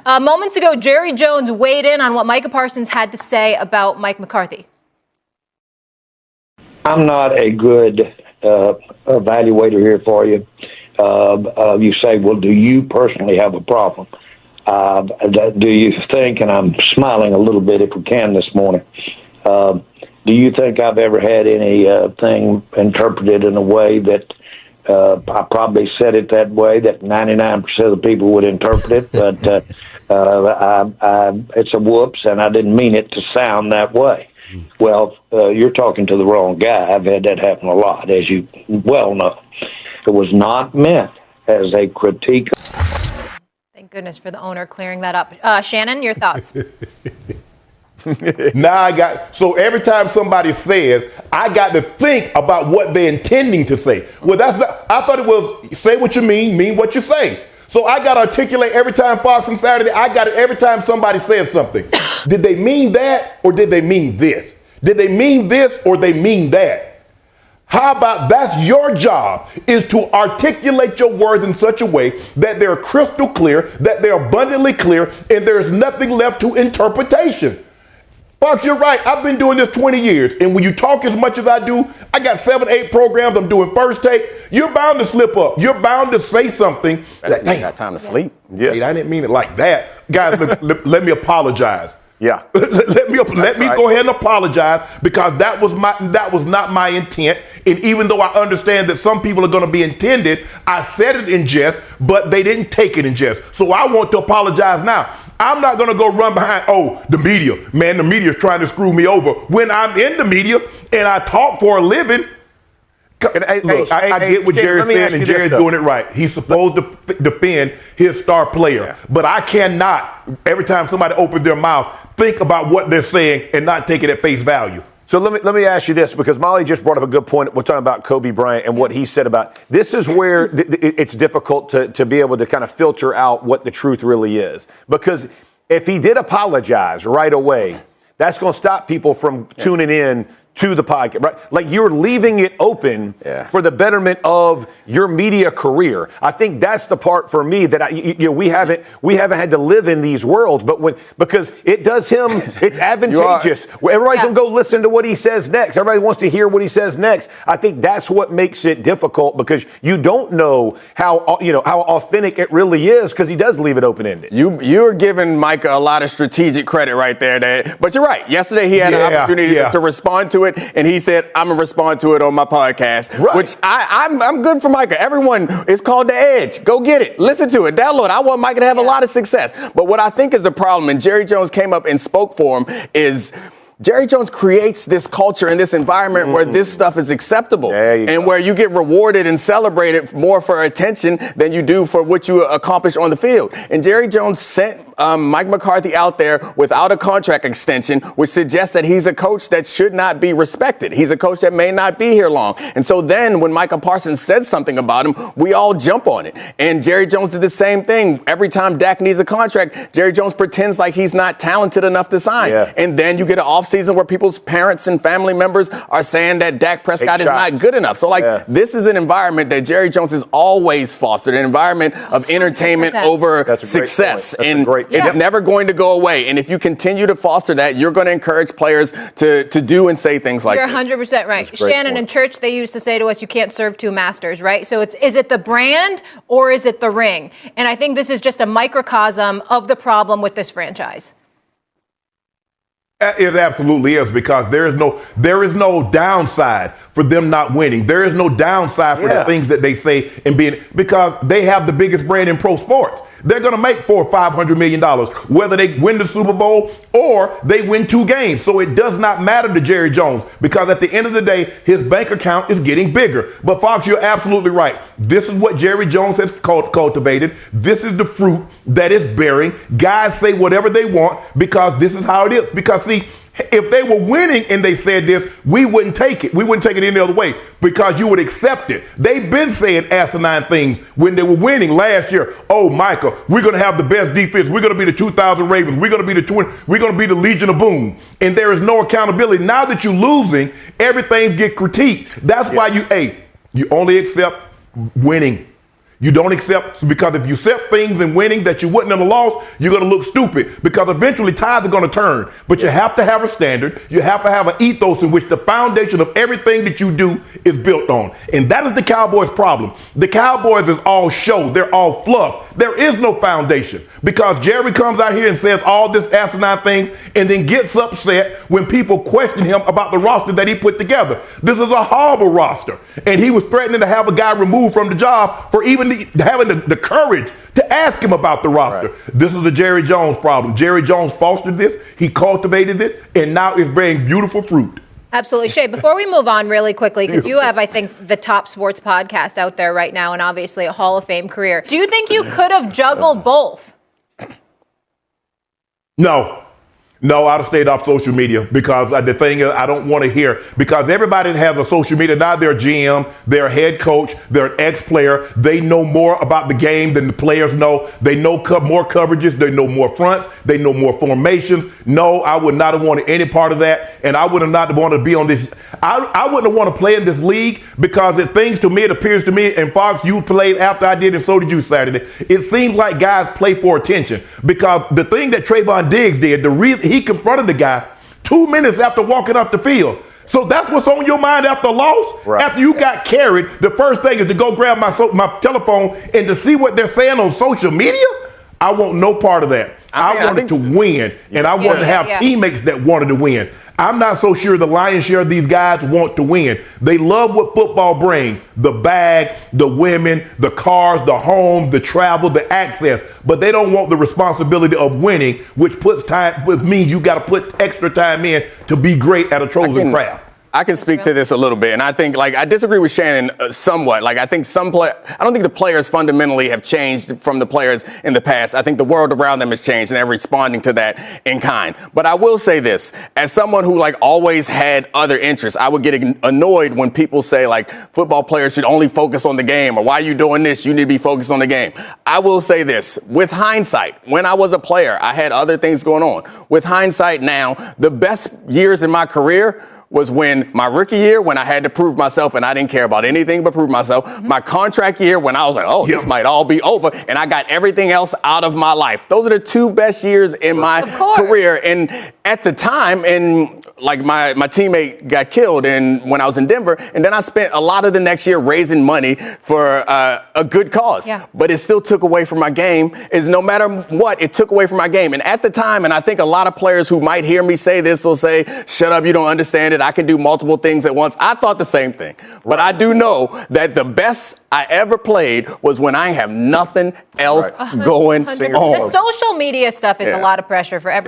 Moments ago, Jerry Jones weighed in on what Micah Parsons had to say about Mike McCarthy. I'm not a good evaluator here for you. You say, well, do you personally have a problem? Do you think, and I'm smiling a little bit if we can this morning, do you think I've ever had anything interpreted in a way that I probably said it that way, that 99% of the people would interpret it, but it's a whoops, and I didn't mean it to sound that way. Well, you're talking to the wrong guy. I've had that happen a lot, as you well know. It was not meant as a critique. Thank goodness for the owner clearing that up. Shannon, your thoughts? So every time somebody says, I got to think about what they're intending to say. Well, I thought it was say what you mean what you say. So I got to articulate every time Fox and Saturday. I got it every time somebody says something. Did they mean that or did they mean this? Did they mean this or they mean that? How about that's your job, is to articulate your words in such a way that they're crystal clear, that they're abundantly clear, and there's nothing left to interpretation. Fox, you're right. I've been doing this 20 years. And when you talk as much as I do, I got 7, 8 programs. I'm doing First Take. You're bound to slip up. You're bound to say something. I got time to sleep. Yeah. I didn't mean it like that. Guys, let me apologize. Yeah. let me go ahead and apologize, because that was not my intent. And even though I understand that some people are going to be intended, I said it in jest, but they didn't take it in jest. So I want to apologize now. I'm not going to go run behind, the media. Man, the media is trying to screw me over. When I'm in the media and I talk for a living, I get what Jerry's saying, and Jerry's doing it right. He's supposed to defend his star player. Yeah. But I cannot, every time somebody opens their mouth, think about what they're saying and not take it at face value. So let me ask you this, because Molly just brought up a good point. We're talking about Kobe Bryant and what he said about this is where it's difficult to be able to kind of filter out what the truth really is. Because if he did apologize right away, that's going to stop people from tuning in to the podcast, right? Like, you're leaving it open for the betterment of your media career. I think that's the part for me that we haven't had to live in these worlds, but because it does him, it's advantageous. Everybody's gonna go listen to what he says next. Everybody wants to hear what he says next. I think that's what makes it difficult, because you don't know how authentic it really is, because he does leave it open-ended. You're giving Micah a lot of strategic credit right there, but you're right. Yesterday he had an opportunity to respond to it, and he said, I'm gonna respond to it on my podcast, which I'm good for Micah. Everyone is called The Edge. Go get it. Listen to it. Download it. I want Micah to have a lot of success. But what I think is the problem, and Jerry Jones came up and spoke for him, is Jerry Jones creates this culture and this environment where this stuff is acceptable, and where you get rewarded and celebrated more for attention than you do for what you accomplish on the field. And Jerry Jones sent Mike McCarthy out there without a contract extension, which suggests that he's a coach that should not be respected. He's a coach that may not be here long. And so then when Micah Parsons says something about him, we all jump on it. And Jerry Jones did the same thing. Every time Dak needs a contract, Jerry Jones pretends like he's not talented enough to sign. And then you get an offseason where people's parents and family members are saying that Dak Prescott is not good enough. So, this is an environment that Jerry Jones has always fostered, an environment of entertainment over success. And it's never going to go away. And if you continue to foster that, you're going to encourage players to do and say things like You're this. 100% right. Shannon, in church, they used to say to us, you can't serve two masters, right? So is it the brand or is it the ring? And I think this is just a microcosm of the problem with this franchise. It absolutely is, because there is no downside for them not winning. There is no downside for the things that they say and being, because they have the biggest brand in pro sports. They're going to make $400 or $500 million, whether they win the Super Bowl or they win 2 games. So it does not matter to Jerry Jones, because at the end of the day, his bank account is getting bigger. But Fox, you're absolutely right. This is what Jerry Jones has cultivated. This is the fruit that is bearing. Guys say whatever they want because this is how it is. Because see, if they were winning and they said this, we wouldn't take it. We wouldn't take it any other way, because you would accept it. They've been saying asinine things when they were winning last year. Oh, Micah, we're going to have the best defense. We're going to be the 2000 Ravens. We're going to be we're going to be the Legion of Boom. And there is no accountability. Now that you're losing, everything gets critiqued. That's why you only accept winning. You don't accept, because if you accept things in winning that you wouldn't in a loss, you're going to look stupid, because eventually tides are going to turn. But you have to have a standard. You have to have an ethos in which the foundation of everything that you do is built on. And that is the Cowboys' problem. The Cowboys is all show. They're all fluff. There is no foundation, because Jerry comes out here and says all this asinine things and then gets upset when people question him about the roster that he put together. This is a horrible roster. And he was threatening to have a guy removed from the job for even having the courage to ask him about the roster. Right. This is the Jerry Jones problem. Jerry Jones fostered this, he cultivated it, and now it's bearing beautiful fruit. Absolutely. Shay, before we move on really quickly, because you have, I think, the top sports podcast out there right now and obviously a Hall of Fame career. Do you think you could have juggled both? No. No, I'd have stayed off social media, because the thing is, I don't want to hear, because everybody that has a social media, now they're GM, they're a head coach, they're an ex-player. They know more about the game than the players know. They know more coverages. They know more fronts. They know more formations. No, I would not have wanted any part of that. And I would have not wanted to be on this. I wouldn't have wanted to play in this league, because it appears to me, and Fox, you played after I did, and so did you Saturday. It seems like guys play for attention, because the thing that Trayvon Diggs did, the reason he confronted the guy 2 minutes after walking up the field. So that's what's on your mind after a loss? Right. After you got carried, the first thing is to go grab my telephone and to see what they're saying on social media? I want no part of that. I wanted to win, and I wanted to have teammates that wanted to win. I'm not so sure the lion's share of these guys want to win. They love what football brings: the bag, the women, the cars, the home, the travel, the access. But they don't want the responsibility of winning, which means you got to put extra time in to be great at a chosen craft. I can speak to this a little bit, and I think, I disagree with Shannon somewhat. I think I don't think the players fundamentally have changed from the players in the past. I think the world around them has changed, and they're responding to that in kind. But I will say this, as someone who always had other interests, I would get annoyed when people say football players should only focus on the game, or why are you doing this? You need to be focused on the game. I will say this, with hindsight, when I was a player, I had other things going on. With hindsight now, the best years in my career was when my rookie year, when I had to prove myself and I didn't care about anything but prove myself. Mm-hmm. My contract year, when I was this might all be over, and I got everything else out of my life. Those are the two best years in my career. And at the time, my teammate got killed when I was in Denver, and then I spent a lot of the next year raising money for a good cause. Yeah. But it still took away from my game. No matter what, it took away from my game. And at the time, and I think a lot of players who might hear me say this will say, shut up, you don't understand it. I can do multiple things at once. I thought the same thing. But I do know that the best I ever played was when I have nothing else going on. The social media stuff is a lot of pressure for everyone.